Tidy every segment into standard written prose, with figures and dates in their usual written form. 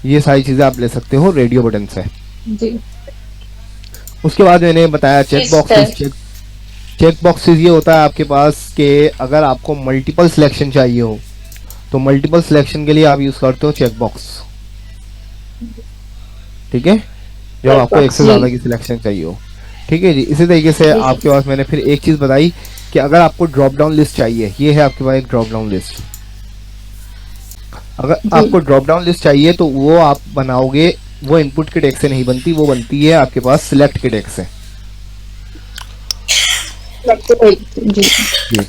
ये सारी चीजें आप ले सकते हो रेडियो बटन से। जी। उसके बाद मैंने बताया चेक इस बॉक्सेस। तरह। चेक बॉक्सेस ये होता है आपके पास कि अगर आपको मल्टीपल सिलेक्शन चाहिए हो तो मल्टीपल सिलेक्शन के लिए आप यूज करते हो चेक बॉक्स। ठीक है, जब चेक आपको एक बॉक्स। से जी ज्यादा की सिलेक्शन चाहिए हो। ठीक है जी, इसी तरीके से जी आपके सर। पास मैंने फिर एक चीज बताई कि अगर आपको ड्रॉप डाउन लिस्ट चाहिए, ये है आपके पास एक ड्रॉप डाउन लिस्ट। अगर जी आपको ड्रॉप डाउन लिस्ट चाहिए तो वो आप बनाओगे, वो इनपुट के टैग से नहीं बनती, वो बनती है आपके पास सिलेक्ट के टैग से। जी जी,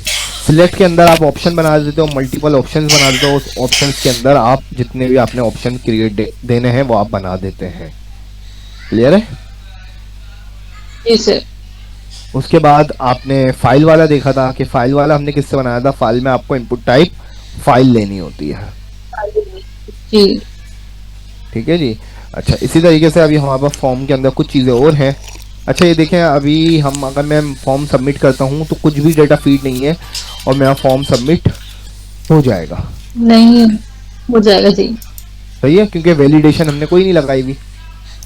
सिलेक्ट के अंदर आप ऑप्शन बना देते हो, मल्टीपल ऑप्शंस बना देते हो। उस ऑप्शंस के अंदर आप जितने भी आपने ऑप्शन क्रिएट देने हैं वो आप बना देते हैं। क्लियर है? जी सर। उसके बाद आपने फाइल वाला देखा था कि फाइल वाला हमने किससे बनाया था। फाइल में आपको इनपुट टाइप फाइल लेनी होती है। जी ठीक है जी। अच्छा, इसी तरीके से अभी हमारे पास फॉर्म के अंदर कुछ चीज़ें और हैं। अच्छा, ये देखें, अभी हम अगर मैं फॉर्म सबमिट करता हूँ तो कुछ भी डेटा फीड नहीं है और मेरा फॉर्म सबमिट हो जाएगा। नहीं हो जाएगा। जी सही है, क्योंकि वैलिडेशन हमने कोई नहीं लगाई हुई।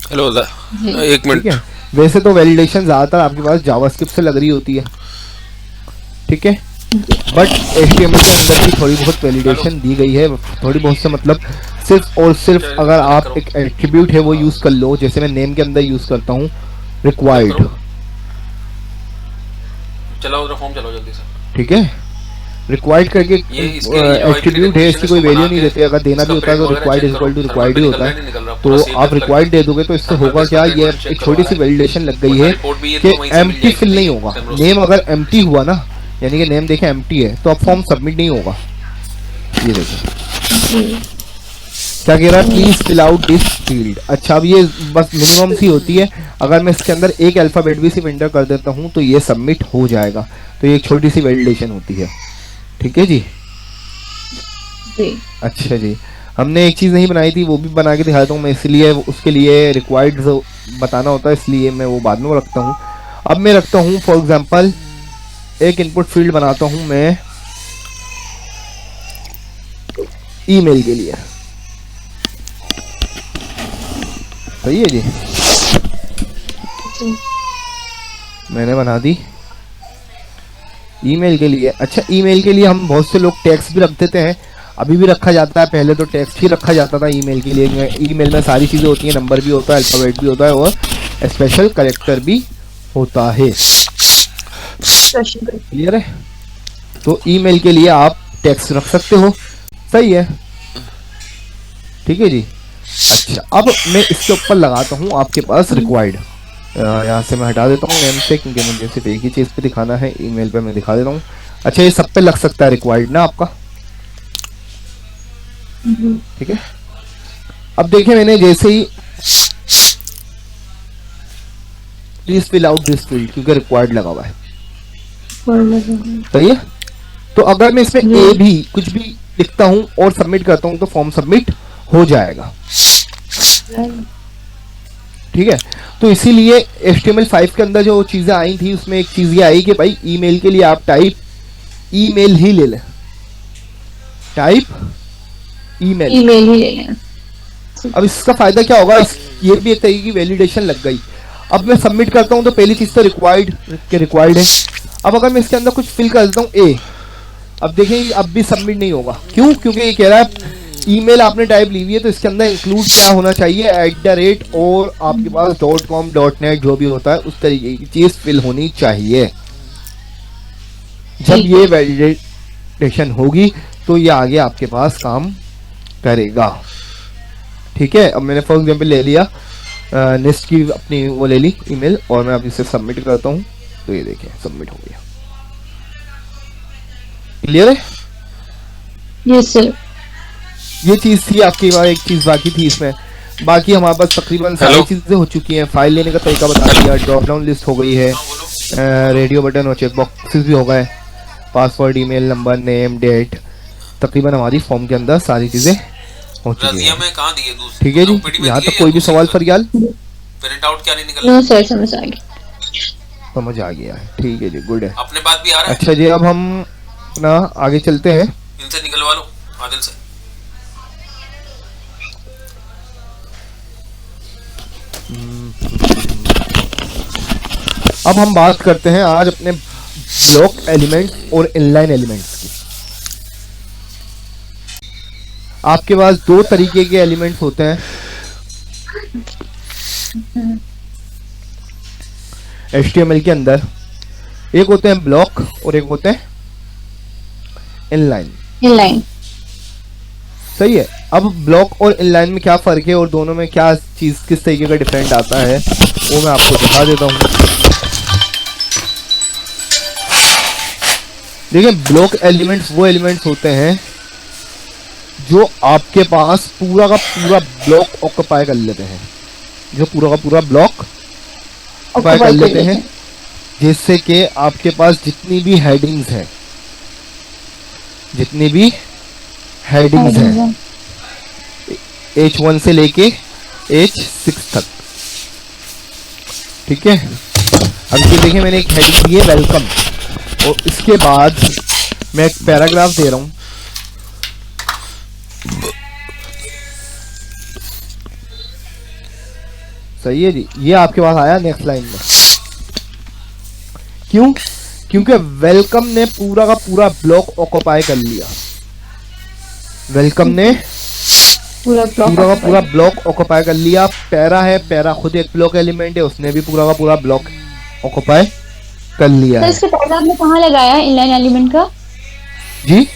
हेलो जी एक ठीक मिनट। है, वैसे तो वैलिडेशन ज़्यादातर आपके पास जावास्क्रिप्ट से लग रही होती है। ठीक है, बट HTML के अंदर भी थोड़ी बहुत हेलो वैलिडेशन दी गई है। थोड़ी बहुत से मतलब सिर्फ और सिर्फ अगर कनेक्ट आप करो, एक एट्रीब्यूट है वो यूज़ कर लो, जैसे मैं नेम के अंदर यूज़ करता हूँ कनेक्ट रिक्वायर्ड। करो, चलाओ उधर फॉर्म चलाओ जल्दी से। ठीक है, रिक्वायर्ड करके ये इसके लिए जो आईडी एट्रीब्यूट है, डेफिनेशन इसकी इसको कोई बना वैल्यू नहीं के देते। अगर देना भी इसका होता है ब्रेक तो वगैरह रिक्वायर्ड चेक इज करो, इक्वल टू सर्वर रिक्वायर्ड पे ही निकल होता रहा है। है नहीं निकल रहा, तो पूरा सेव आप एज लग रहा रिक्वायर्ड दे है। दोगे तो इससे सर्वर पे होगा इसका क्या, ब्रेक ये वगैरह चेक एक छोटी करवा सी रहा है, वैलिडेशन लग गई वरना है रिपोर्ट भी ये कि तो वहीं से मिल एम्प्टी जाएगी फिल नहीं नहीं होगा। कैमरों से। नेम अगर एम्प्टी हुआ ना, यानी कि नेम देखें एम्प्टी है, तो अब फॉर्म सबमिट नहीं होगा। ये देखें जी। क्या कह रहा है, please fill out this field. अच्छा, अब ये बस मिनिमम सी होती है। अगर मैं इसके अंदर एक अल्फाबेट भी सिर्फ एंटर कर देता हूँ तो ये सबमिट हो जाएगा। तो ये एक छोटी सी वैलिडेशन होती है। ठीक है जी। जी अच्छा जी, हमने एक चीज़ नहीं बनाई थी, वो भी बना के दिखाता हूँ मैं, इसलिए उसके लिए रिक्वायर्ड बताना होता है, इसलिए मैं वो बाद में रखता हूँ। अब मैं रखता हूँ फॉर एग्जांपल एक इनपुट फील्ड बनाता हूँ मैं ईमेल के लिए। सही है जी, जी मैंने बना दी ईमेल के लिए। अच्छा, ईमेल के लिए हम बहुत से लोग टैग्स भी रख देते हैं, अभी भी रखा जाता है, पहले तो टैग्स ही रखा जाता था ईमेल के लिए। ईमेल में सारी चीज़ें होती हैं, नंबर भी होता है, अल्फ़ाबेट भी होता है और स्पेशल कैरेक्टर भी होता है। क्लियर है? तो ईमेल के लिए आप टैग्स रख सकते हो। सही है, ठीक है जी। अच्छा, अब मैं इसके ऊपर लगाता हूँ आपके पास रिक्वायर्ड। यहाँ से मैं हटा देता हूँ नेम से, क्योंकि मुझे सिर्फ एक ही चीज़ पे दिखाना है, ईमेल पे मैं दिखा देता हूँ। अच्छा, ये सब पे लग सकता है रिक्वायर्ड ना आपका। ठीक है, अब देखिए मैंने जैसे ही please fill out this field, क्योंकि रिक्वायर्ड लगा हुआ है। सही है, तो अगर मैं इसमें ए भी कुछ भी लिखता हूँ और सबमिट करता हूँ तो फॉर्म सबमिट हो जाएगा। ठीक है, तो इसीलिए HTML5 के अंदर जो चीज़ें आई थी उसमें एक चीज़ ये आई कि भाई ईमेल के लिए आप टाइप ईमेल ही ले लें, टाइप ईमेल ही ले लें। अब इसका फायदा क्या होगा, ये भी एक तरीके की वैलिडेशन लग गई। अब मैं सबमिट करता हूँ तो पहली चीज़ तो रिक्वायर्ड है। अब अगर मैं इसके अंदर कुछ फिल कर देता हूँ ए, अब देखें अब भी सबमिट नहीं होगा। क्यों? क्योंकि ये कह रहा है ईमेल आपने टाइप ली हुई है तो इसके अंदर इंक्लूड क्या होना चाहिए, @ और आपके पास .com .net जो भी होता है उस तरीके की चीज़ फिल होनी चाहिए। जब ये वैलिडेशन होगी तो ये आगे आपके पास काम करेगा। ठीक है, अब मैंने फॉर एग्जाम्पल ले लिया नेक्स्ट की अपनी वो ले ली ईमेल और मैं अब इसे सबमिट करता हूँ तो ये देखिए सबमिट हो गया। क्लियर है? Yes sir. ये चीज़ थी आपकी, एक चीज़ बाकी थी इसमें। बाकी हमारे पास तकरीबन सारी चीज़ें हो चुकी हैं। फाइल लेने का तरीका बता दिया, ड्रॉप डाउन लिस्ट हो गई है, रेडियो बटन और चेक बॉक्सेस भी हो गए, password, email number, name, date, तकरीबन हमारी फॉर्म के अंदर सारी चीज़ें हो चुकी हैं। ठीक है जी, यहाँ तक कोई भी सवाल फरियाल? प्रिंट आउट क्या नहीं निकल नो सर, समझ आ गया। समझ आ गया है, ठीक है जी, गुड है। अपने बात भी आ रहा है। अच्छा जी, अब हम अपना आगे चलते हैं। इनसे निकलवा लो आदिल से। अब हम बात करते हैं आज अपने ब्लॉक एलिमेंट्स और इनलाइन एलिमेंट्स की। आपके पास दो तरीके के एलिमेंट्स होते हैं HTML के अंदर, एक होते हैं ब्लॉक और एक होते हैं इनलाइन। इनलाइन। सही है। अब ब्लॉक और इनलाइन में क्या फर्क है और दोनों में क्या चीज किस तरीके का डिफरेंट आता है वो मैं आपको दिखा देता हूँ। देखिए, ब्लॉक एलिमेंट्स वो एलिमेंट्स होते हैं जो आपके पास पूरा का पूरा ब्लॉक ऑक्यूपाई कर लेते हैं, जो पूरा का पूरा ब्लॉक ऑक्यूपाई कर लेते हैं, जिससे कि आपके पास जितनी भी हेडिंग्स हैं H1 से लेके H6 तक, ठीक है। अब ये देखिए, मैंने एक हेडिंग दी है वेलकम, और इसके बाद मैं एक पैराग्राफ दे रहा हूं। सही है जी, ये आपके पास आया नेक्स्ट लाइन में। क्यों? क्योंकि वेलकम ने पूरा का पूरा ब्लॉक ऑक्यूपाई कर लिया। वेलकम ने पूरा का पूरा ब्लॉक ऑक्यूपाई कर लिया। पैरा है, पैरा खुद एक ब्लॉक एलिमेंट है, उसने भी पूरा का पूरा ब्लॉक ऑक्यूपाई कर लिया तो है। इसका टैग आपने कहाँ लगाया है इनलाइन एलिमेंट का? जी,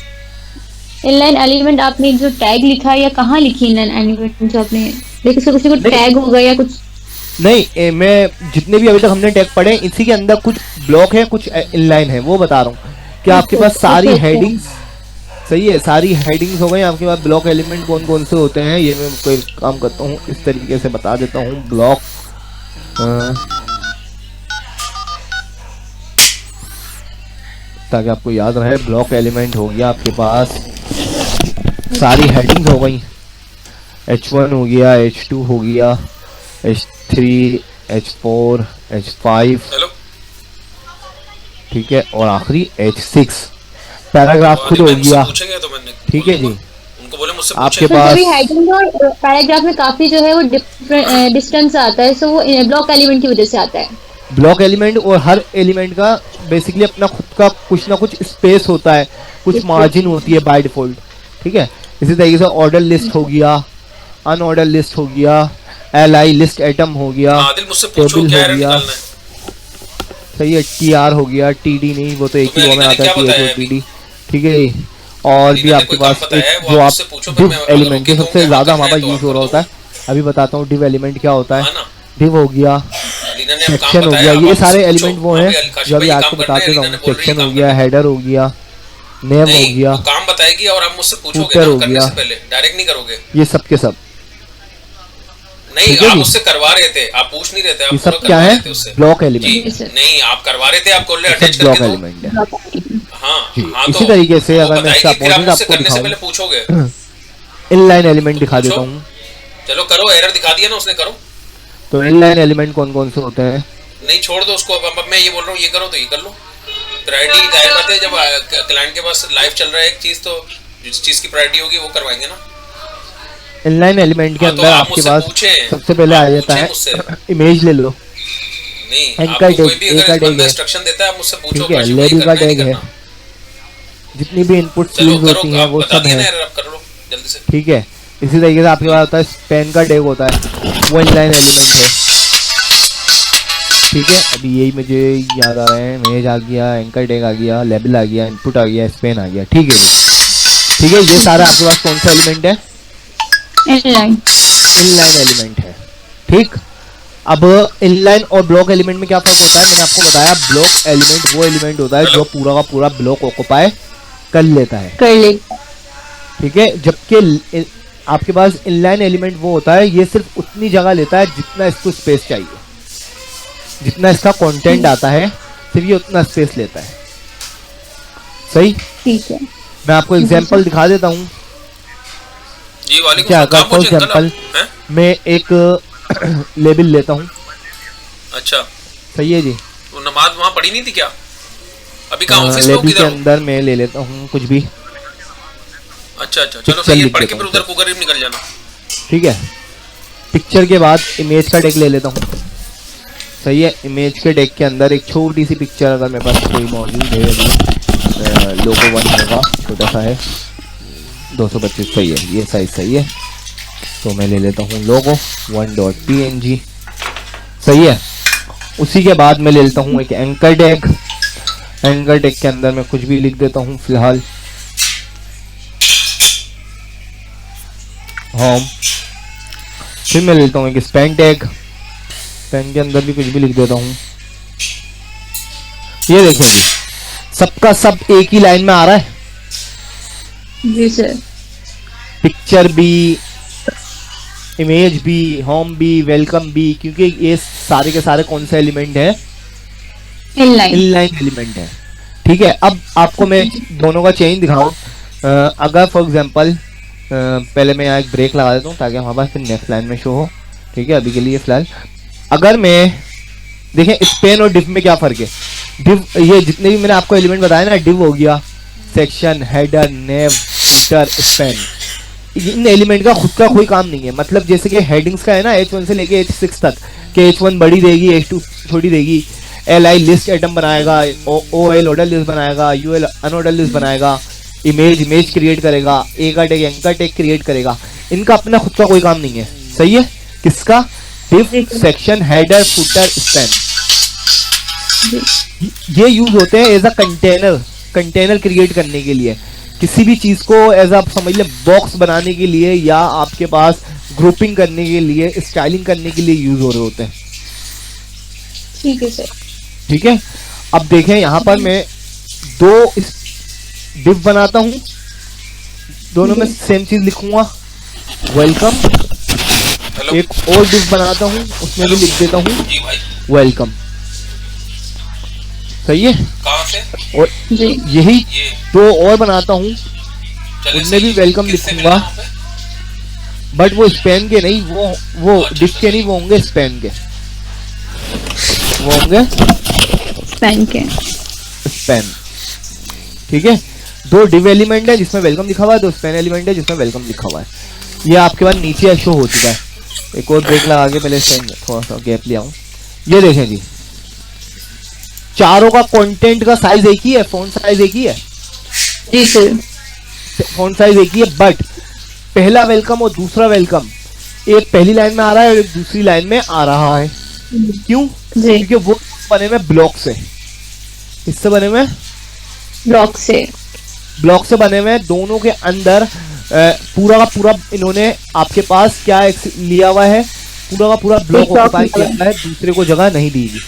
इनलाइन एलिमेंट आपने जो टैग लिखा है या कहाँ लिखी इनलाइन एलिमेंट जो आपने, देखिए इसका कुछ टैग होगा या कुछ? नहीं, मैं जितने भी अभी तक हमने टैग पढ़े इसी के अंदर कुछ ब्लॉक है कुछ इनलाइन है, वो बता रहा हूँ कि आपके पास सारी हेडिंग्स, सही है, सारी हेडिंग्स हो गई आपके पास। ब्लॉक एलिमेंट कौन कौन से होते हैं ये मैं कोई काम करता हूँ, इस तरीके से बता देता हूँ। ब्लॉक ताकि आपको याद रहे, ब्लॉक एलिमेंट हो गया आपके पास, सारी हेडिंग्स हो गई, H1 हो गया, H2 हो गया, H3, H4, H5, ठीक है, और आखिरी H6। पैराग्राफ खुद हो गया, ठीक है जी। उनको बोले मुझसे आपके तो पास जब हेडिंग और पैराग्राफ में काफी जो है वो डिस्टेंस आता है, सो वो ब्लॉक एलिमेंट की वजह से आता है। ब्लॉक एलिमेंट और हर एलिमेंट का बेसिकली अपना खुद का कुछ ना कुछ स्पेस होता है, कुछ मार्जिन होती है बाय डिफॉल्ट, ठीक है। इसी तरीके से ऑर्डर लिस्ट हो गया, अनऑर्डर लिस्ट हो गया, LI लिस्ट आइटम हो गया, टेबल हो गया, सही है, TR हो गया, TD नहीं वो तो एक ही वो में आता है, TD, ठीक है। और भी आपके पास एक जो आप डिव एलिमेंट जो सबसे ज्यादा हमारे पास यूज हो रहा होता है, अभी बताता हूँ डिव एलिमेंट क्या होता है। डिव हो गया, सेक्शन हो गया, ये सारे एलिमेंट वो हैं जो अभी आपको बता देता हूँ। सेक्शन हो गया, हेडर हो गया, नेम हो गया, काम बताएगी और आप मुझसे पूछोगे फुटर हो करने गया, से पहले डायरेक्ट नहीं करोगे। ये सब के सब नहीं, आप मुझसे करवा रहे थे, आप पूछ नहीं रहे थे, आप ये सब पूरा क्या करवा है? रहे थे उससे। ब्लॉक जी, एलिमेंट, नहीं आप करवा रहे थे, आप कोल्ले अटैच ब्लॉक करके दो। एलिमेंट है। हाँ जी, हाँ, इसी तो तरीके से वो अगर मैं इसका बताएगी, फिर आप अपोजिट मुझसे आपको करने से पहले दिखाऊं, पूछोगे। इनलाइन एलिमेंट दिखा देता हूँ। चलो करो, एरर दिखा दिया ना उसने, करो। तो इनलाइन एलिमेंट कौन कौन से होते हैं? नहीं छोड़ दो उसको, अब मैं ये बोल रहा हूँ, ये करो तो ये कर लो। प्रायोरिटी जाहिर बात है, जब क्लाइंट के पास लाइव चल रहा है एक चीज, तो जिस चीज की प्रायोरिटी होगी वो करवाएंगे ना। इनलाइन एलिमेंट के हाँ, तो अंदर आप आपके मुझसे पास पूछें, सबसे पहले आ आप जाता है पूछें इमेज ले लो, नहीं एंकर आपको टैग, कोई भी ए अगर का इस टैग बंदा है, इंस्ट्रक्शन देता है, आप मुझसे पूछो ठीक है, काशी भाई लेबल का करना है टैग नहीं है, करना। जितनी भी इनपुट चलो फील्ड करो, होती हैं आप वो बता सब दिए ना है, एरर, आप कर लो जल्दी से। ठीक है। इसी तरीके से आपके पास होता है स्पैन का टैग होता है, वो इनलाइन एलिमेंट है, ठीक है। अभी यही मुझे याद आ रहा है, इमेज आ गया, एंकर टैग आ गया, लेबल आ गया, इनपुट आ गया, स्पैन आ गया, ठीक है, ठीक है। ये सारा आपके पास कौन सा एलिमेंट है? इनलाइन एलिमेंट है, ठीक। अब इनलाइन और ब्लॉक एलिमेंट में क्या फर्क होता है? मैंने आपको बताया, ब्लॉक एलिमेंट वो एलिमेंट होता है जो पूरा का पूरा ब्लॉक ऑक्यूपाई कर लेता है, कर ले, ठीक है। जबकि आपके पास इनलाइन एलिमेंट वो होता है, ये सिर्फ उतनी जगह लेता है जितना इसको स्पेस चाहिए, जितना इसका कंटेंट आता है, सिर्फ ये उतना स्पेस लेता है, सही। ठीक है, मैं आपको एग्जांपल दिखा देता हूँ। जी वालेकुम क्या सलाम, करता हूँ एग्जांपल, मैं एक लेबल लेता हूँ, अच्छा सही है जी। तो नमाज वहाँ पढ़ी नहीं थी क्या? अभी कहाँ ऑफिस में हो, लेबल के किधर हो? अंदर मैं ले लेता हूँ कुछ भी, अच्छा अच्छा, चलो सही है, पढ़ के फिर उधर कुकर निकल जाना, ठीक है। पिक्चर के बाद इमेज का टैग ले लेता हूँ। सही है, इमेज के टैग के अंदर एक छोटी सी पिक्चर अगर मेरे पास कोई मौजूद है, लोगो 1 होगा, छोटा सा है, 225 सही है, ये साइज सही है। तो मैं ले लेता हूँ लोगो 1.png। सही है, उसी के बाद मैं ले लेता हूँ एक एंकर टैग। एंकर टैग के अंदर मैं कुछ भी लिख देता हूँ फिलहाल, होम। फिर मैं लेता हूँ एक स्पैन टैग, स्पैन के अंदर भी कुछ भी लिख देता हूँ। ये देखें जी, सबका सब एक ही लाइन में आ रहा है। जी सर। पिक्चर भी, इमेज भी, होम भी, वेलकम भी, क्योंकि ये सारे के सारे कौन से एलिमेंट है? इनलाइन एलिमेंट है। ठीक है, अब आपको मैं दोनों का चेंज दिखाऊं। अगर फॉर एग्जांपल पहले मैं यहाँ एक ब्रेक लगा देता हूँ ताकि हमारे पास फिर नेक्स्ट लाइन में शो हो। ठीक है, अभी के लिए फिलहाल अगर मैं देखें स्पेन और डिव में क्या फर्क है। डिव, ये जितने भी मैंने आपको एलिमेंट बताया ना, डिव हो गया, सेक्शन, हेडर, नेव, फुटर, स्पेन, इन एलिमेंट का खुद का कोई काम नहीं है। मतलब जैसे कि हेडिंग्स का है ना, H1 से लेके H6 तक, कि H1 बड़ी देगी, H2 छोटी देगी, LI लिस्ट आइटम बनाएगा, OL ऑर्डर लिस्ट बनाएगा, UL अनऑर्डर लिस्ट बनाएगा, इमेज क्रिएट करेगा, ए का टैग एंकर टैग क्रिएट करेगा। इनका अपना खुद का कोई काम नहीं है। सही है, किसका? Div, section, header, footer, span, ये यूज होते हैं एज अ कंटेनर क्रिएट करने के लिए, किसी भी चीज को एज आप समझ ले बॉक्स बनाने के लिए, या आपके पास ग्रुपिंग करने के लिए, स्टाइलिंग करने के लिए यूज हो रहे होते हैं। ठीक है सर। ठीक है, अब देखें यहाँ पर मैं दो डिव बनाता हूँ, दोनों में सेम चीज लिखूंगा, वेलकम। एक और डिव बनाता हूँ, उसमें भी लिख देता हूँ वेलकम। सही है, कहाँ से? और यही दो और बनाता हूँ, उनमें भी वेलकम लिखूंगा, बट वो स्पेन के नहीं, वो डिव के नहीं, वो होंगे स्पेन के, वो होंगे स्पेन। ठीक है, दो डिव एलिमेंट है जिसमें वेलकम लिखा हुआ है, दो स्पेन एलिमेंट है जिसमें वेलकम लिखा हुआ है। ये आपके पास नीचे शो हो चुका है। एक और ब्रेक लगा के पहले थोड़ा सा गैप ले आऊं। ये देखें जी, चारों का कंटेंट का साइज एक ही है, फॉन्ट साइज एक ही है। जी सर, फॉन्ट साइज एक ही है, बट पहला वेलकम और दूसरा वेलकम एक पहली लाइन में आ रहा है और एक दूसरी लाइन में आ रहा है। क्यों? क्योंकि वो बने हुए ब्लॉक से, इससे बने हुए ब्लॉक से बने हुए, दोनों के अंदर पूरा का पूरा इन्होंने आपके पास क्या लिया हुआ है, पूरा का पूरा ब्लॉक ऑक्युपाई किया हुआ है, दूसरे को जगह नहीं दीगी।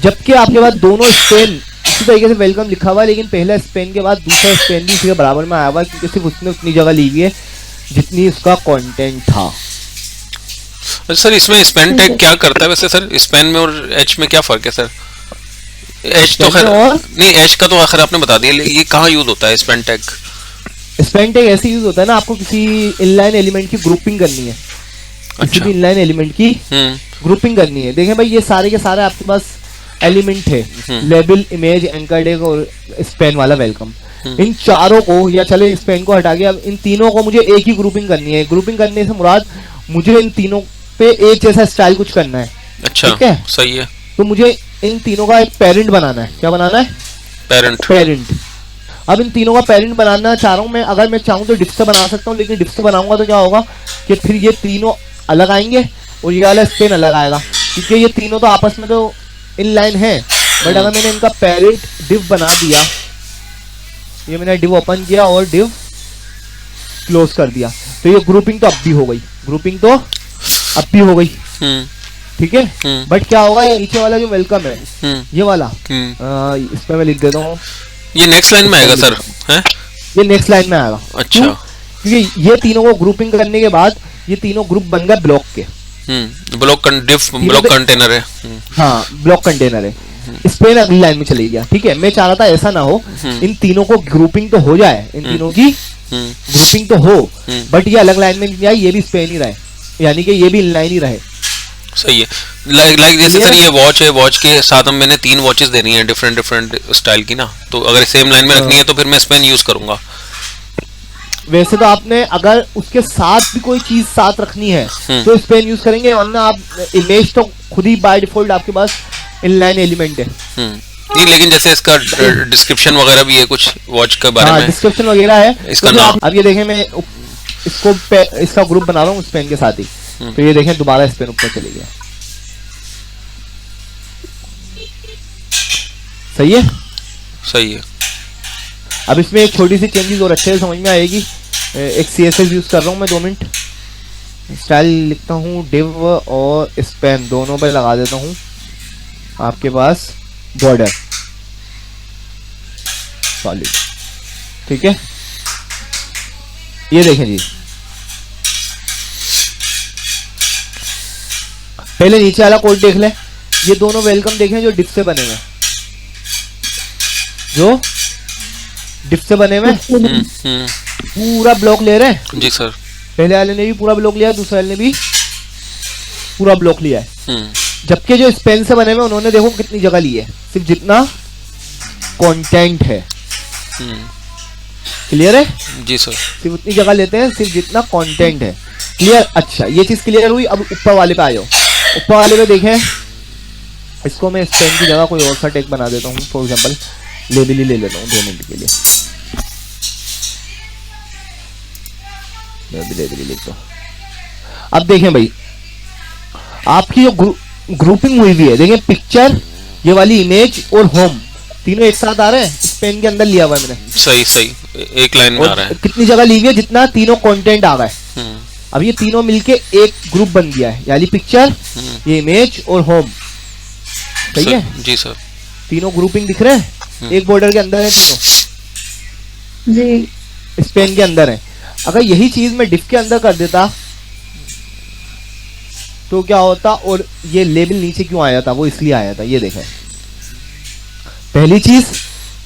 जबकि आपके पास दोनों स्पेन इसी तरीके से वेलकम लिखा हुआ है, लेकिन पहला स्पेन के बाद दूसरा स्पेन भी इसके बराबर में आया हुआ है, क्योंकि सिर्फ उसने उतनी जगह ली हुई है जितनी उसका कंटेंट था। सर इसमें स्पेन टैग क्या करता है वैसे सर? स्पेन में और एच में क्या फर्क है सर? एच तो खैर नहीं, एच का तो आखिर आपने बता दिया, ये कहाँ यूज होता है स्पेन टैग? स्पेन टैग ऐसे यूज होता है ना, आपको किसी इनलाइन एलिमेंट की ग्रुपिंग करनी है, किसी भी इनलाइन एलिमेंट की ग्रुपिंग करनी है। देखें भाई, ये सारे के सारे आपके पास एलिमेंट है, लेबल, इमेज, एंकर टैग और स्पेन वाला वेलकम। इन चारों को, या चले स्पेन को हटा के, अब इन तीनों को मुझे एक ही ग्रुपिंग करनी है। ग्रुपिंग करने से मुराद मुझे इन तीनों पे एक जैसा स्टाइल कुछ करना है। अच्छा, ठीक है, सही है। तो मुझे इन तीनों का एक पेरेंट बनाना है। क्या बनाना है? पेरेंट। अब इन तीनों का पेरेंट बनाना चाह रहा हूं मैं। अगर मैं चाहूं तो डिफ से बना सकता हूं, लेकिन डिफ से बनाऊंगा तो क्या होगा कि फिर ये तीनों अलग आएंगे और ये वाला स्पेन अलग आएगा, क्योंकि ये तीनों तो आपस में तो इन लाइन है। बट अगर मैंने इनका पेरेंट डिव बना दिया, ये मैंने डिव ओपन किया और डिव क्लोज कर दिया, तो ये ग्रुपिंग तो अब भी हो गई। ठीक है, बट क्या होगा, ये नीचे वाला जो वेलकम है, ये वाला इस पे मैं लिख देता हूँ, ये नेक्स्ट लाइन में आएगा सर? हैं? ये नेक्स्ट लाइन में आएगा। अच्छा, क्योंकि ये तीनों को ग्रुपिंग करने के बाद ये तीनों ग्रुप बन गए ब्लॉक के। ब्लॉक कंटेनर है। हाँ, ब्लॉक कंटेनर है। स्पेन अगली लाइन में चली गया। ठीक है, मैं चाह रहा था ऐसा ना हो, इन तीनों को ग्रुपिंग तो हो जाए, इन तीनों की ग्रुपिंग तो हो, बट ये अलग लाइन में नहीं आए, ये भी स्पेन ही रहे, यानी कि ये भी इनलाइन ही रहे। सही है। लाइक जैसे सर ये वॉच है, वॉच के साथ हम मैंने 3 वॉचेस देनी है डिफरेंट स्टाइल की ना, तो अगर सेम लाइन में रखनी है तो फिर मैं स्पेन यूज करूंगा। वैसे तो आपने अगर उसके साथ भी कोई चीज साथ रखनी है तो इस पेन यूज करेंगे, वरना आप इमेज तो खुद ही बाय डिफॉल्ट आपके पास इनलाइन एलिमेंट है। नहीं, लेकिन जैसे इसका डिस्क्रिप्शन वगैरह भी है कुछ वॉच के बारे में, डिस्क्रिप्शन वगैरह है इसका तो नाम। अब ये देखें, मैं इसको इसका ग्रुप बना रहा हूँ उस पेन के साथ ही, तो ये देखें दोबारा इस पेन ऊपर चले गया। सही है, सही है। अब इसमें एक छोटी सी चेंजेस और अच्छे से समझ में आएगी। एक CSS यूज कर रहा हूँ मैं, 2 मिनट। स्टाइल लिखता हूँ डिव और स्पैन दोनों पे लगा देता हूँ आपके पास बॉर्डर सॉलिड, ठीक है। ये देखें जी, पहले नीचे वाला कोड देख ले, ये दोनों वेलकम देखें जो डिफ से बने हुए, जो डिफ से बने हुए पूरा ब्लॉक ले रहे हैं। जी सर। पहले वाले ने भी पूरा ब्लॉक लिया, दूसरे वाले ने भी पूरा ब्लॉक लिया है। जबकि जो स्पेन से बने हुए उन्होंने देखो कितनी जगह ली है, सिर्फ जितना कंटेंट है। क्लियर है? जी सर। सिर्फ उतनी जगह लेते हैं सिर्फ जितना कंटेंट है। क्लियर? अच्छा, ये चीज क्लियर हुई। अब ऊपर वाले पे आ जाओ। ऊपर वाले पे देखें, इसको मैं स्पेन की जगह कोई और सा टेक बना देता हूँ। फॉर एग्जाम्पल लेबल ही ले लेता हूँ 2 मिनट के लिए। लेबल लिख दो। अब देखें भाई, आपकी जो ग्रुपिंग हुई हुई है, देखें पिक्चर, ये वाली इमेज और होम तीनों एक साथ आ रहे हैं। इस पेन के अंदर लिया हुआ है मैंने। सही सही, एक लाइन में आ रहा है। कितनी जगह ली हुई है? जितना तीनों कंटेंट आ गए। अब ये तीनों मिलके एक ग्रुप बन गया है, यानी पिक्चर, ये इमेज और होम। सही है? जी सर। तीनों ग्रुपिंग दिख रहे हैं, एक बॉर्डर के अंदर है तीनों। जी। इस पेन के अंदर है। अगर यही चीज मैं डिफ के अंदर कर देता तो क्या होता? और ये लेबल नीचे क्यों आया था? वो इसलिए आया था, ये देखें। पहली चीज,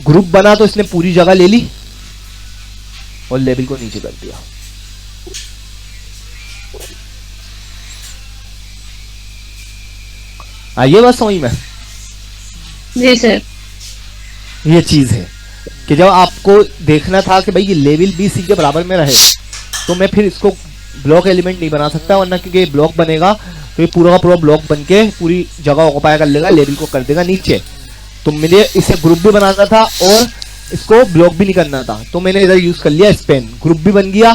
ग्रुप बना तो इसने पूरी जगह ले ली और लेबल को नीचे कर दिया। आइए बस समझ में। जी सर। ये चीज है कि जब आपको देखना था कि भाई ये लेवल भी सी के बराबर में रहे, तो मैं फिर इसको ब्लॉक एलिमेंट नहीं बना सकता, वरना क्योंकि ये ब्लॉक बनेगा तो ये पूरा का पूरा ब्लॉक बन के पूरी जगह ऑक्युपाई कर लेगा, लेवल को कर देगा नीचे। तो मुझे इसे ग्रुप भी बनाना था और इसको ब्लॉक भी नहीं करना था, तो मैंने इधर यूज कर लिया स्पेन। ग्रुप भी बन गया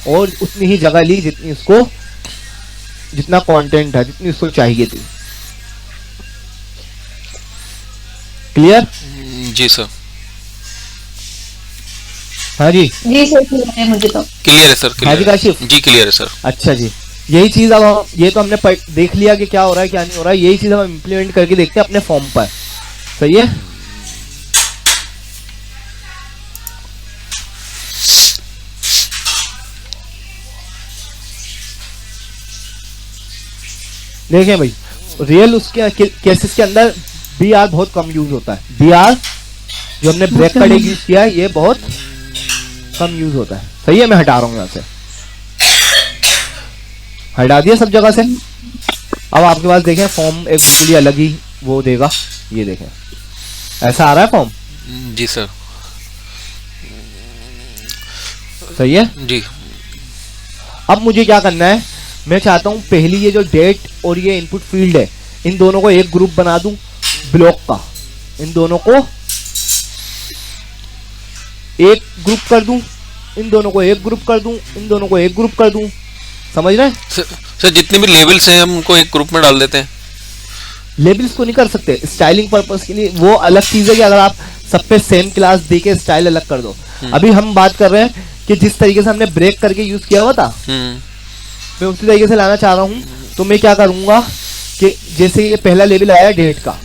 और उतनी ही जगह ली जितनी इसको, जितना कंटेंट था, जितनी इसको चाहिए थी। क्लियर? जी सर। हाँ जी। जी सर, क्लियर है मुझे तो। क्लियर है सर। हाँ जी काशिफ। जी क्लियर है सर। अच्छा जी, यही चीज अब ये तो हमने देख लिया कि क्या हो रहा है क्या नहीं हो रहा है। यही चीज हम इम्प्लीमेंट करके देखते हैं अपने फॉर्म पर। सही है? देखें भाई, रियल उसके केसेस के अंदर BR बहुत कम यूज होता है। BR जो हमने ब्रेक का यूज किया है, ये बहुत कम यूज होता है। सही है? मैं हटा रहा हूं यहां से, हटा दिया सब जगह से। अब आपके पास देखें फॉर्म एक बिल्कुल अलग ही वो देगा। ये देखें, ऐसा आ रहा है फॉर्म। जी सर। सही है जी। अब मुझे क्या करना है, मैं चाहता हूं पहली ये जो डेट और ये इनपुट फील्ड है, इन दोनों को एक ग्रुप बना दूं ब्लॉक का। इन दोनों को एक ग्रुप कर दूं, इन दोनों को एक ग्रुप कर दूं, इन दोनों को एक ग्रुप कर दूं। समझ रहे हैं? सर जितने भी लेवल्स हैं हम उनको एक ग्रुप में डाल देते हैं। लेबल्स को नहीं कर सकते, स्टाइलिंग पर्पस के लिए वो अलग चीज है कि अगर आप सब पे सेम क्लास देके स्टाइल अलग कर दो। अभी हम बात कर रहे हैं कि जिस तरीके से हमने ब्रेक करके यूज किया हुआ था, मैं उसी तरीके से लाना चाह रहा हूं। तो मैं क्या करूंगा कि जैसे ये पहला लेवल आया डेट का,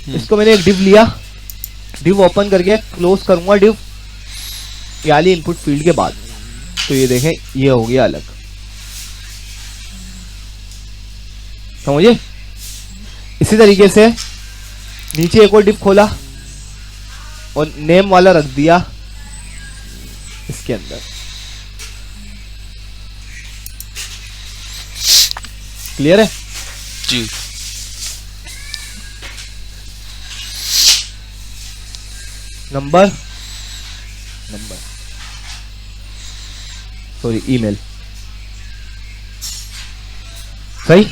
इसको मैंने एक डिव लिया, डिव ओपन करके क्लोज करूंगा डिव यानी इनपुट फील्ड के बाद। तो ये देखें, ये हो गया अलग। समझे? इसी तरीके से नीचे एक और डिव खोला और नेम वाला रख दिया इसके अंदर। क्लियर है? जी। Number sorry email. सही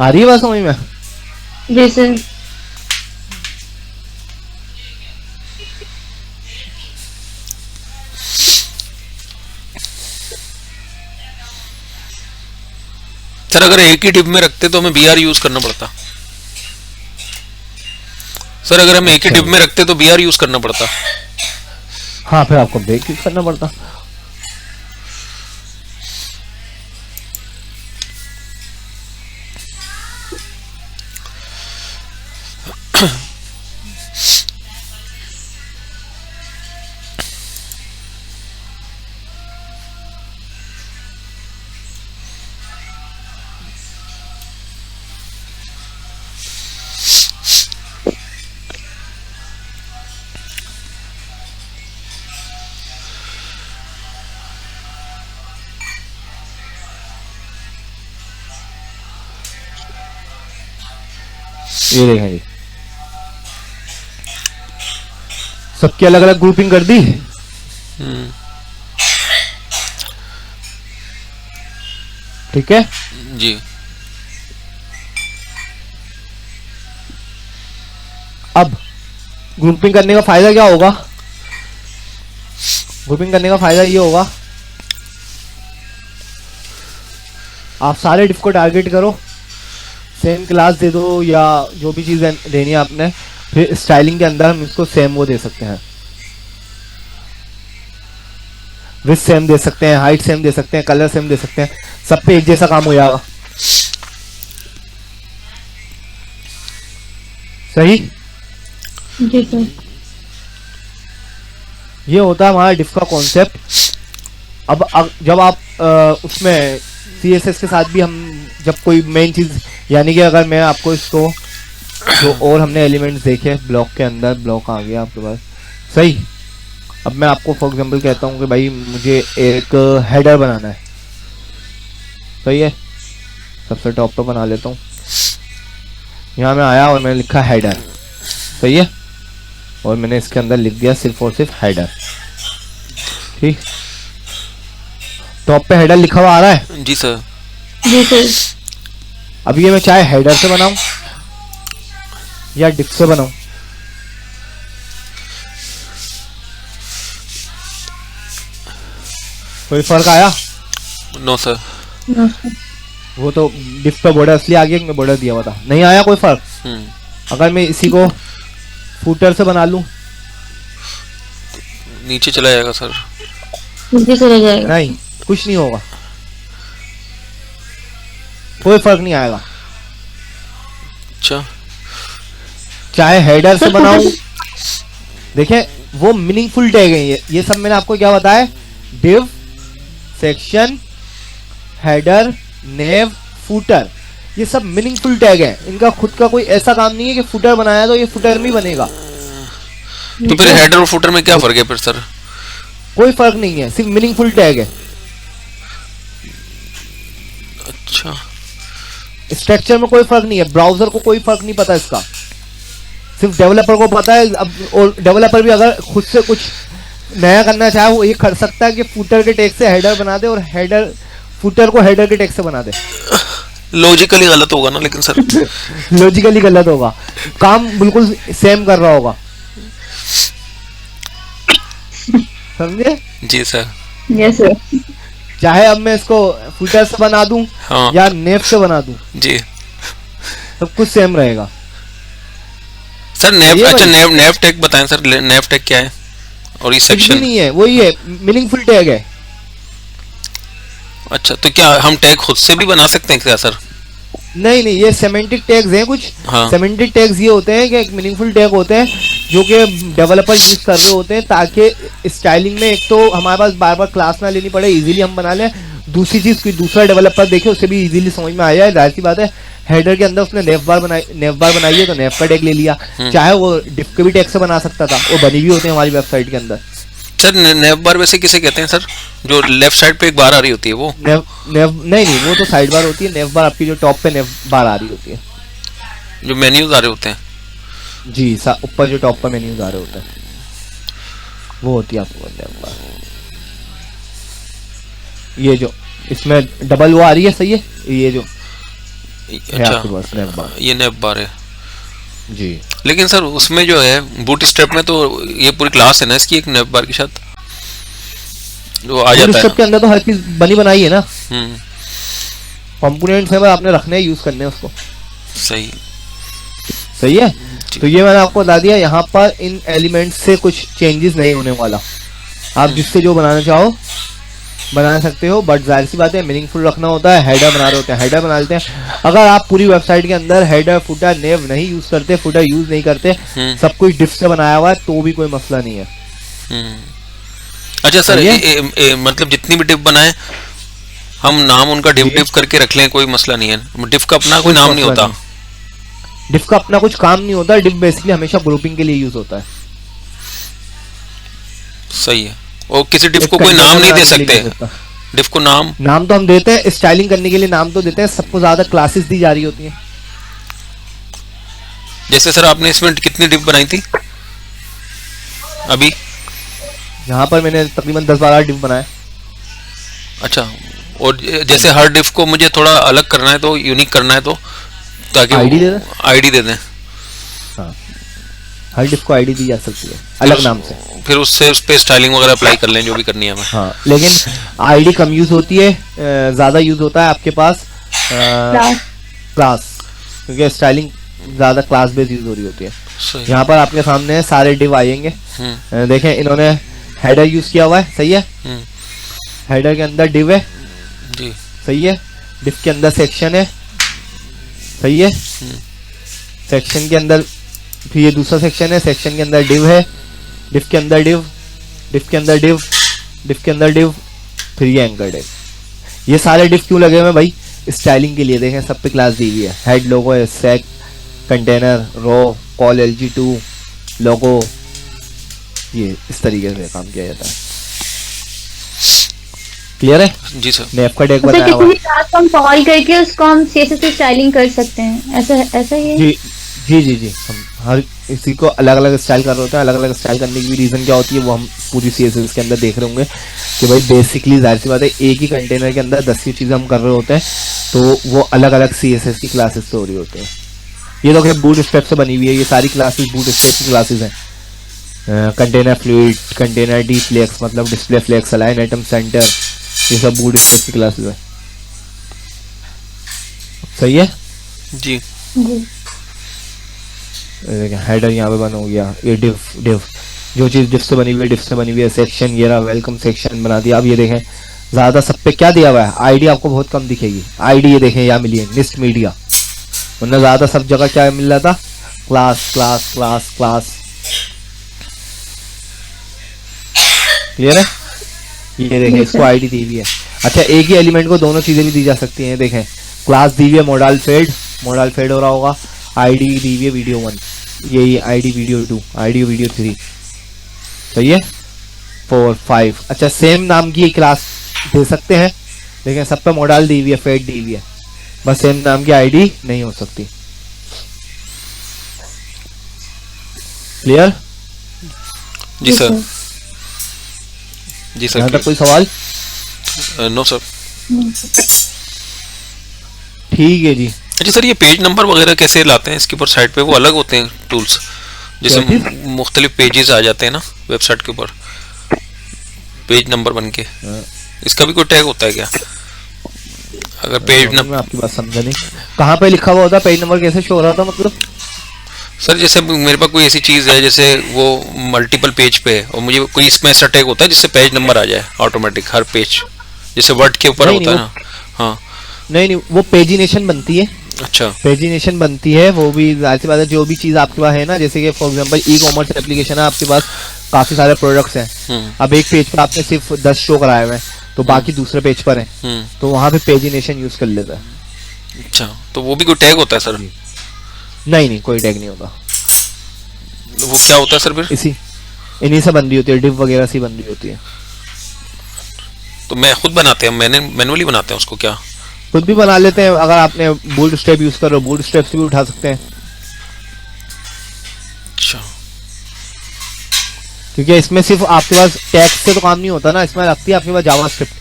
आ रही है बात समझ में? जी सर। सर अगर एक ही डिप में रखते तो हमें बीआर यूज करना पड़ता। सर अगर हम एक ही डिप में रखते तो बीआर यूज करना पड़ता। हाँ फिर आपको ब्रेक यूज करना पड़ता। ये देखें जी, सबकी अलग अलग ग्रुपिंग कर दी। ठीक है जी। अब ग्रुपिंग करने का फायदा क्या होगा? ग्रुपिंग करने का फायदा ये होगा, आप सारे डिफ को टारगेट करो, सेम क्लास दे दो या जो भी चीज देनी है आपने, फिर स्टाइलिंग के अंदर हम इसको सेम वो दे सकते हैं, विथ सेम दे सकते हैं, हाइट सेम दे सकते हैं, कलर सेम दे सकते हैं, सब पे एक जैसा काम हो जाएगा। सही? जी सर। ये होता है हमारा डिफ का कॉन्सेप्ट। अब जब आप उसमें CSS के साथ भी हम जब कोई मेन चीज, यानी कि अगर मैं आपको इसको जो और हमने एलिमेंट्स देखे ब्लॉक के अंदर, ब्लॉक आ गया आपके पास, सही। अब मैं आपको फॉर एग्जांपल कहता हूँ कि भाई मुझे एक हेडर बनाना है, सही है, सबसे टॉप पे बना लेता हूँ। यहाँ मैं आया और मैंने लिखा हेडर, सही है, और मैंने इसके अंदर लिख दिया सिर्फ और सिर्फ हेडर। ठीक, टॉप पे हेडर लिखा हुआ आ रहा है? जी सर। जी सर। अब ये मैं चाहे हेडर से बनाऊं या डिफ से बनाऊं, कोई फर्क आया? No sir. No sir. वो तो डिफ पे बॉर्डर असली आ गया कि मैं बॉर्डर दिया हुआ था, नहीं आया कोई फर्क। अगर मैं इसी को फूटर से बना लूं, नीचे चला जाएगा सर। नीचे चला जाएगा। नहीं, कुछ नहीं होगा, कोई फर्क नहीं आएगा। अच्छा, चाहे हेडर से बनाऊं, देखें वो मीनिंगफुल टैग है ये सब मैंने आपको क्या बताया, डिव, सेक्शन, हेडर, नेव, फूटर, ये सब मीनिंगफुल टैग है। इनका खुद का कोई ऐसा काम नहीं है कि फुटर बनाया तो ये फुटर में बनेगा। तो फिर हेडर और फुटर में क्या फर्क है फिर सर? कोई फर्क नहीं है, सिर्फ मीनिंगफुल टैग है। अच्छा, स्ट्रक्चर में कोई फर्क नहीं है, ब्राउजर को कोई फर्क नहीं पता इसका, सिर्फ डेवलपर को पता है। अब और डेवलपर भी अगर खुद से कुछ नया करना चाहे वो ये कर सकता है कि फुटर के टैग से हेडर बना दे और हेडर फुटर को हेडर के टैग से बना दे। लॉजिकली गलत होगा ना लेकिन सर। लॉजिकली गलत होगा, काम बिल्कुल सेम कर रहा होगा, समझे? जी सर। Yes sir. चाहे अब मैं इसको फुटर से बना दूं हाँ। या नेव से बना दूं, जी सब कुछ सेम रहेगा सर। नेव, अच्छा नेव टैग बताएं सर, नेव टैग क्या है? और ये कुछ भी सेक्शन नहीं है, वही है, मीनिंगफुल टैग है। अच्छा, तो क्या हम टैग खुद से भी बना सकते हैं क्या सर? नहीं नहीं, ये सेमेंटिक टैग्स हैं कुछ। हाँ। सेमेंटिक टैग्स ये होते हैं कि एक मीनिंगफुल टैग होते हैं जो कि डेवलपर यूज कर रहे होते हैं ताकि स्टाइलिंग में एक तो हमारे पास बार बार क्लास ना लेनी पड़े, इजीली हम बना लें। दूसरी चीज कोई दूसरा डेवलपर देखे उसे भी इजीली समझ में आ जाए। जाहिर सी बात है, हेडर के अंदर उसने नेव बार बनाई है तो नेव का टैग ले लिया, चाहे वो डिफ के भी टैग से बना सकता था, वो बनी भी होते हैं हमारी वेबसाइट के अंदर। सर नेव बार वैसे किसे कहते हैं सर? जो लेफ्ट साइड पे एक बार आ रही होती है वो? नेव नहीं, वो तो साइड बार होती है। नेव बार आपकी जो टॉप पे नेव बार आ रही होती है, जो मेन्यूज आ रहे होते हैं। जी, ऊपर जो टॉप पर मेन्यूज आ रहे होते हैं वो होती है आपको नेव बार। ये जो इसमें डबल वो आ रही है, सही है, ये जो है अच्छा आपके पास नैव बार। ये नैव बार है। जी लेकिन सर उसमें जो है बूट स्ट्रैप में तो ये पूरी क्लास है ना इसकी, एक नैव बार के साथ वो आ जाता है। के अंदर तो हर चीज बनी बनाई है ना, हम्म, कंपोनेंट्स है, बस आपने रखने हैं, यूज करने हैं उसको। सही। सही है। जी। तो ये मैंने आपको बता दिया, यहाँ पर इन एलिमेंट्स से कुछ चेंजेस नहीं होने वाला, आप जिससे जो बनाना चाहो बना सकते हो, बट जाहिर सी बात है मीनिंगफुल रखना होता है। हेडर बना रहे होते हैं, हेडर बना लेते हैं। अगर आप पूरी वेबसाइट के अंदर हेडर फुटर नेव नहीं यूज करते, फुटर यूज नहीं करते, सब कुछ डिफ से बनाया हुआ है, तो भी कोई मसला नहीं है। अच्छा सर, सही है? मतलब जितनी भी डिप बनाए हम नाम उनका डिप करके रख लें, कोई मसला नहीं है। डिप का अपना कोई नाम नहीं होता। डिफ का अपना कुछ काम नहीं होता, डिफ बेसिकली हमेशा ग्रुपिंग के लिए यूज होता है। सही है। और किसी डिफ एक को कोई container नाम नहीं दे बनाने के लिए सकते। यूज होता है। डिफ को नाम नाम तो हम देते हैं, स्टाइलिंग करने के लिए नाम तो देते हैं, सबको ज्यादा क्लासेस दी जा रही होती हैं। जैसे सर आपने इसमें कितनी डिप बनाई थी अभी? यहाँ पर मैंने तकरीबन 10-12 डिफ बनाए। अच्छा, और जैसे हर डिफ को मुझे थोड़ा अलग करना है, तो यूनिक करना है, तो ताकि आईडी दे दें। आईडी दे दें। हाँ, हर डिफ को आईडी दी जा सकती है अलग नाम से। फिर उससे उस पे स्टाइलिंग वगैरह अप्लाई कर लें, जो भी करनी है हमें। हाँ, लेकिन आईडी कम यूज होती है, ज्यादा यूज होता है आपके पास क्लास, क्योंकि स्टाइलिंग ज्यादा क्लास बेस्ड यूज हो रही होती है। सही। यहाँ पर आपके सामने सारे डिव आएंगे। देखें, इन्होंने हेडर यूज किया हुआ है, सही है। हेडर के अंदर डिव है, जी सही है। डिव के अंदर सेक्शन है, सही है। सेक्शन के अंदर फिर ये दूसरा सेक्शन है, सेक्शन के अंदर डिव है, डिव के अंदर डिव, डिव के अंदर डिव, डिव के अंदर डिव, फिर ये एंकर डिव। ये सारे डिव क्यों लगे हुए हैं भाई? स्टाइलिंग के लिए। देखें, सब पे क्लास दी हुई है, हेड लोगो है, सेक, कंटेनर, रो, कॉल LG2, लोगो, ये इस तरीके से काम किया जाता है। क्लियर है? जी सर। नेव का टैग तो बनाया हुआ किसी है। भी क्लास को हम कॉल करके उसको हम CSS से स्टाइलिंग कर सकते हैं, ऐसा ही है? जी जी जी जी, हम हर किसी को अलग अलग स्टाइल कर रहे होते हैं। अलग अलग स्टाइल करने की भी रीज़न क्या होती है वो हम पूरी CSS के अंदर देख रहे होंगे कि भाई बेसिकली जाहिर सी बात है एक ही कंटेनर के अंदर 10 की चीज़ें हम कर रहे होते हैं, तो वो अलग अलग CSS की क्लासेस से हो रही होती हैं। ये तो बूट स्ट्रैप से बनी हुई है, ये सारी क्लासेस बूट स्ट्रैप की क्लासेस हैं। Container fluid, container d flex मतलब display flex, align item center, ये सब बूट स्ट्रैप की क्लासेस हैं। सही है? जी। जी। देखिए हेडर यहाँ पे बना हो गया, ये डिव जो चीज़ डिव से बनी हुई है, डिव से बनी हुई है। सेक्शन ये रहा, वेलकम सेक्शन बना दिया। अब ये देखें ज़्यादा सब पे क्या दिया हुआ है, आईडी आपको बहुत कम दिखेगी। आईडी ये देखें यहाँ मिली है, निस्ट मीडिया, वरना ज़्यादा सब जगह क्या मिल रहा था, class class class class. Clear है? ये देखें, इसको आईडी दी हुई है। अच्छा, एक ही एलिमेंट को दोनों चीज़ें भी दी जा सकती हैं। देखें, क्लास दी हुई है मोडाल फेड हो रहा होगा, आईडी दी हुई है वीडियो 1, यही आईडी वीडियो 2, आईडी वीडियो 3, सही है। 4 5। अच्छा, सेम नाम की क्लास दे सकते हैं, लेकिन सब पे मोडाल दी हुई है, फेड दी हुई है, बस सेम नाम की आईडी नहीं हो सकती। क्लियर? जी सर। जी यहाँ सर। तक कोई सवाल? No sir. ठीक है जी। अच्छा सर, ये पेज नंबर वगैरह कैसे लाते हैं इसके ऊपर साइड पे? वो अलग होते हैं टूल्स, जैसे मुख्तलिफ पेजेस आ जाते हैं ना वेबसाइट के ऊपर, पेज नंबर बन के, इसका भी कोई टैग होता है क्या? अगर पेज मैं आपकी बात समझा नहीं, कहाँ पे लिखा हुआ होता है पेज नंबर, कैसे शो हो रहा था मतलब? सर जैसे मेरे पास कोई ऐसी चीज़ है, जैसे वो मल्टीपल पेज पे है और मुझे कोई इसमें ऐसा टैग होता है जिससे पेज नंबर आ जाए ऑटोमेटिक हर पेज, जैसे वर्ड के ऊपर होता है ना। हाँ नहीं, वो पेजिनेशन बनती है। अच्छा। पेजिनेशन बनती है, वो भी जाहिर सी बात है, जो भी चीज़ आपके पास है ना, जैसे कि फॉर एग्जांपल ई-कॉमर्स एप्लीकेशन है आपके पास, काफ़ी सारे प्रोडक्ट्स हैं। अब एक पेज पर आपने सिर्फ 10 शो कराए हुए हैं, तो बाकी दूसरे पेज पर हैं, तो वहाँ पे पेजिनेशन यूज़ कर लेता है। अच्छा, तो वो भी कोई टैग होता है सर? नहीं, कोई टैग नहीं होता। तो वो क्या होता है सर फिर? इन्हीं से बन रही होती है, डिव वगैरह से बन रही होती है। तो मैं खुद बनाते हैं, मैनुअली बनाते हैं उसको क्या? खुद भी बना लेते हैं, अगर आपने बूट स्ट्रैप यूज कर रहे हो, बूट स्ट्रैप से भी उठा सकते हैं। अच्छा। क्योंकि इसमें सिर्फ आपके पास टैग से तो काम नहीं होता ना, इसमें लगती है आपके पास जावास्क्रिप्ट।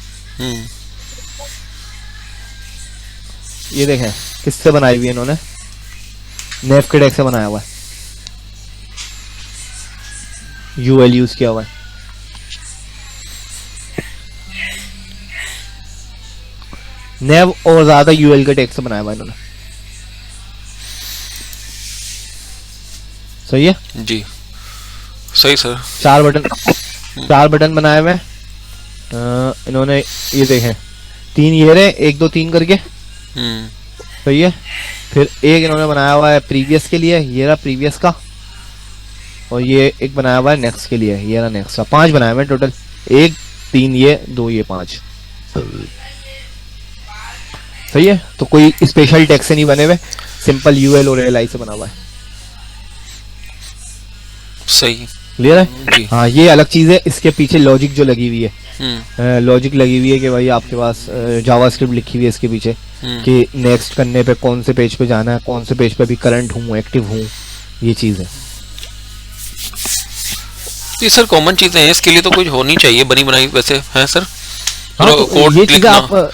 ये देखें किससे बनाई हुई है इन्होंने, नेव के टैग से बनाया हुआ है, यूएल यूज किया हुआ है। नेव और ज्यादा यूएल के टैग से बनाया हुआ है इन्होंने। सही है जी, सही सर। 4 बटन बनाए हुए हैं इन्होंने, ये देखें 3 ये रहे, 1 2 3 करके। सही है। फिर एक इन्होंने बनाया हुआ है प्रीवियस के लिए, ये रहा प्रीवियस का, और ये एक बनाया हुआ है नेक्स्ट के लिए, ये रहा नेक्स्ट का। 5 बनाए हुए हैं टोटल, 1 3 ये 2 ये 5। सही है। तो कोई स्पेशल टैग से नहीं बने हुए, सिंपल यूएल और एलआई से बना हुआ है। सही, क्लियर है जी। हाँ, ये अलग चीज है। इसके पीछे लॉजिक जो लगी हुई है, लॉजिक लगी हुई है कि भाई आपके पास जावास्क्रिप्ट लिखी हुई है इसके पीछे कि नेक्स्ट करने पे कौन से पेज पे जाना है, कौन से पेज पे भी करंट हूँ, एक्टिव हूँ, ये चीज है। ये सर कॉमन चीजें हैं, इसके लिए तो कुछ होनी चाहिए बनी बनाई वैसे है सर। हाँ, तो कोड ये चीजें आप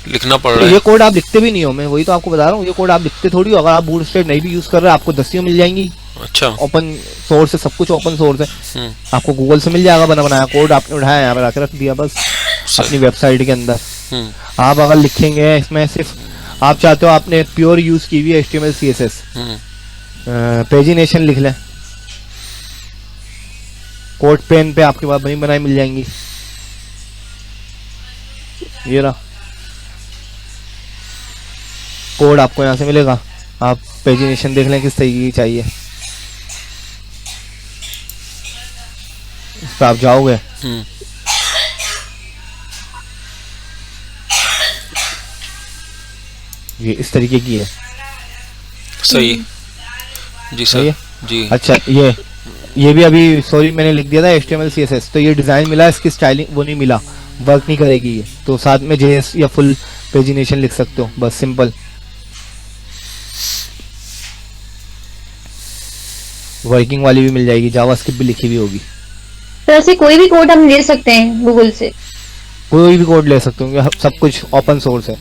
लिखना पड़ रहा है। ये कोड आप लिखते भी नहीं हो, मैं वही तो आपको बता रहा हूँ, ये कोड आप लिखते थोड़ी हो। अगर आप बूटस्ट्रैप नहीं भी यूज कर रहे, आपको दस्तियों मिल जाएंगी। अच्छा, ओपन सोर्स है, सब कुछ ओपन सोर्स है, आपको गूगल से मिल जाएगा बना बनाया कोड। आपने उठाया यहाँ पे आके रख दिया बस अपनी वेबसाइट के अंदर। आप अगर लिखेंगे इसमें, सिर्फ आप चाहते हो आपने प्योर यूज की हुई है HTML CSS, पेजिनेशन लिख लें, कोड पेन पे आपके पास बनी बनाई मिल जाएंगी। ये रहा कोड, आपको यहाँ से मिलेगा। आप पेजिनेशन देख लें किस तरीके की चाहिए, इस पर आप जाओगे। ये इस तरीके की है। सही जी सही है? सर जी। अच्छा, ये भी अभी सॉरी मैंने लिख दिया था HTML CSS, तो ये डिजाइन मिला, इसकी स्टाइलिंग वो नहीं मिला, वर्क नहीं करेगी ये। तो साथ में JS या फुल पेजिनेशन लिख सकते हो, बस सिंपल। वर्किंग वाली भी मिल जाएगी, जावास्क्रिप्ट भी लिखी हुई होगी। तो ऐसे कोई भी कोड हम ले सकते हैं गूगल से? कोई भी कोड ले सकते हो, सब कुछ ओपन सोर्स है।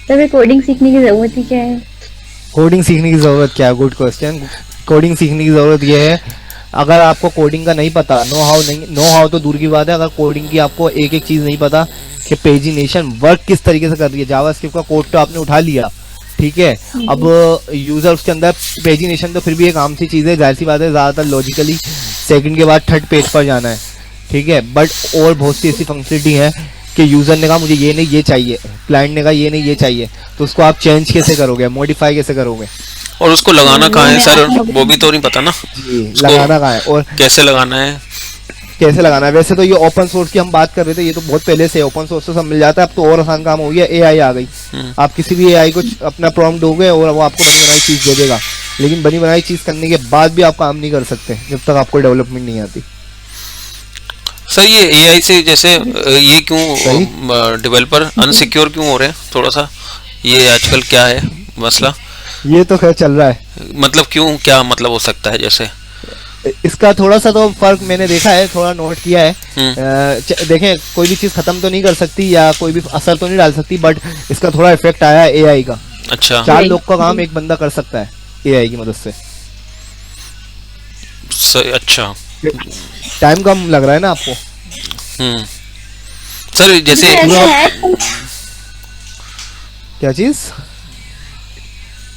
तो कोडिंग सीखने की जरूरत ही क्या है? कोडिंग सीखने की जरूरत क्या है? Good question. कोडिंग सीखने की जरूरत ये है, अगर आपको कोडिंग का नहीं पता, नो हाउ तो दूर की बात है, अगर कोडिंग की आपको एक एक चीज नहीं पता कि पेजिनेशन वर्क किस तरीके से कर रही है। जावास्क्रिप्ट का कोड तो आपने उठा लिया, ठीक है, अब यूजर उसके अंदर पेजिनेशन तो फिर भी एक आम सी चीज है, जाहिर सी बात है, ज्यादातर लॉजिकली सेकंड के बाद थर्ड पेज पर जाना है, ठीक है। बट और बहुत सी ऐसी फंक्शनलिटी है कि यूजर ने कहा मुझे ये नहीं ये चाहिए, क्लाइंट ने कहा ये नहीं ये चाहिए, तो उसको आप चेंज कैसे करोगे, मॉडिफाई कैसे करोगे, और उसको लगाना कहाँ है सर, वो भी तो नहीं पता ना। लगाना कहाँ है और कैसे लगाना है, कैसे लगाना है। वैसे तो ये ओपन सोर्स की हम बात कर रहे थे, ये तो बहुत पहले से ओपन सोर्स से सब मिल जाता है। अब तो और आसान काम हो गया, AI आ गई। आप किसी भी AI को अपना प्रॉम्प्ट दोगे और वो आपको बनी बनाई चीज दे देगा, लेकिन बनी बनाई चीज करने के बाद भी आप काम नहीं कर सकते जब तक आपको डेवलपमेंट नहीं आती। सर ये AI से जैसे ये क्यों डेवलपर अनसिक्योर क्यों हो रहे हैं, थोड़ा सा ये आजकल क्या है मसला? ये तो खैर चल रहा है, मतलब क्यों, क्या मतलब हो सकता है? जैसे इसका थोड़ा सा तो फर्क मैंने देखा है, थोड़ा नोट किया है। देखें, कोई भी चीज खत्म तो नहीं कर सकती या कोई भी असर तो नहीं डाल सकती, बट इसका थोड़ा इफेक्ट आया है AI का। अच्छा, 4 लोग का काम एक बंदा कर सकता है AI की मदद से। अच्छा, टाइम कम लग रहा है ना आपको? सर जैसे क्या चीज?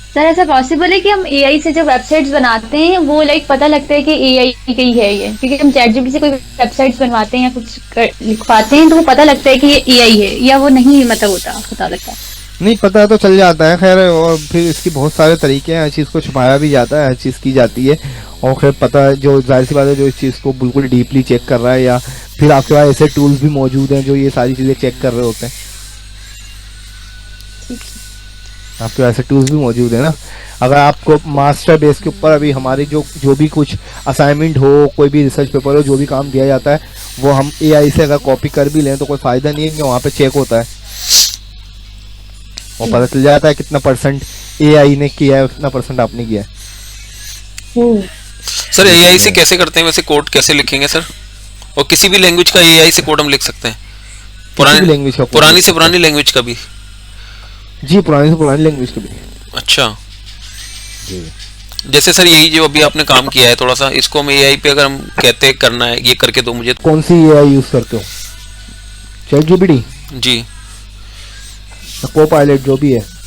सर ऐसा पॉसिबल है कि हम AI से जो वेबसाइट्स बनाते हैं वो लाइक पता लगता है कि AI की है ये, क्योंकि हम ChatGPT से कोई वेबसाइट्स बनवाते हैं या कुछ लिखवाते हैं तो वो पता लगता है कि ये AI है, या वो नहीं मतलब होता पता लगता? नहीं पता तो चल जाता है खैर, और फिर इसकी बहुत सारे तरीके हैं, हर चीज़ को छुपाया भी जाता है, हर चीज़ की जाती है, और फिर पता है जो जाहिर सी बात है जो इस चीज़ को बिल्कुल डीपली चेक कर रहा है, या फिर आपके पास ऐसे टूल्स भी मौजूद हैं जो ये सारी चीज़ें चेक कर रहे होते हैं। आपके पास ऐसे टूल्स भी मौजूद है ना। अगर आपको मास्टर बेस के ऊपर अभी हमारे जो भी कुछ असाइनमेंट हो, कोई भी रिसर्च पेपर हो, जो भी काम दिया जाता है वो हम AI से अगर कॉपी कर भी लें तो कोई फ़ायदा नहीं है, कि वहाँ पे चेक होता है और पता चल जाता है कितना परसेंट AI ने किया है, कितना परसेंट आपने किया है। सर AI से कैसे करते हैं वैसे, कोड कैसे लिखेंगे सर? और किसी भी लैंग्वेज का AI से कोड हम लिख सकते हैं? पुरानी से पुरानी लैंग्वेज का भी? जी, पुरानी से पुरानी लैंग्वेज के भी। अच्छा, जी। जैसे सर यही जो अभी आपने काम किया है थोड़ा सा, इसको हम एआई पे अगर हम कहते हैं करना है ये करके दो मुझे, कौन सी एआई यूज करते हो? चैट जीपीटी, जी को पायलट जो भी है?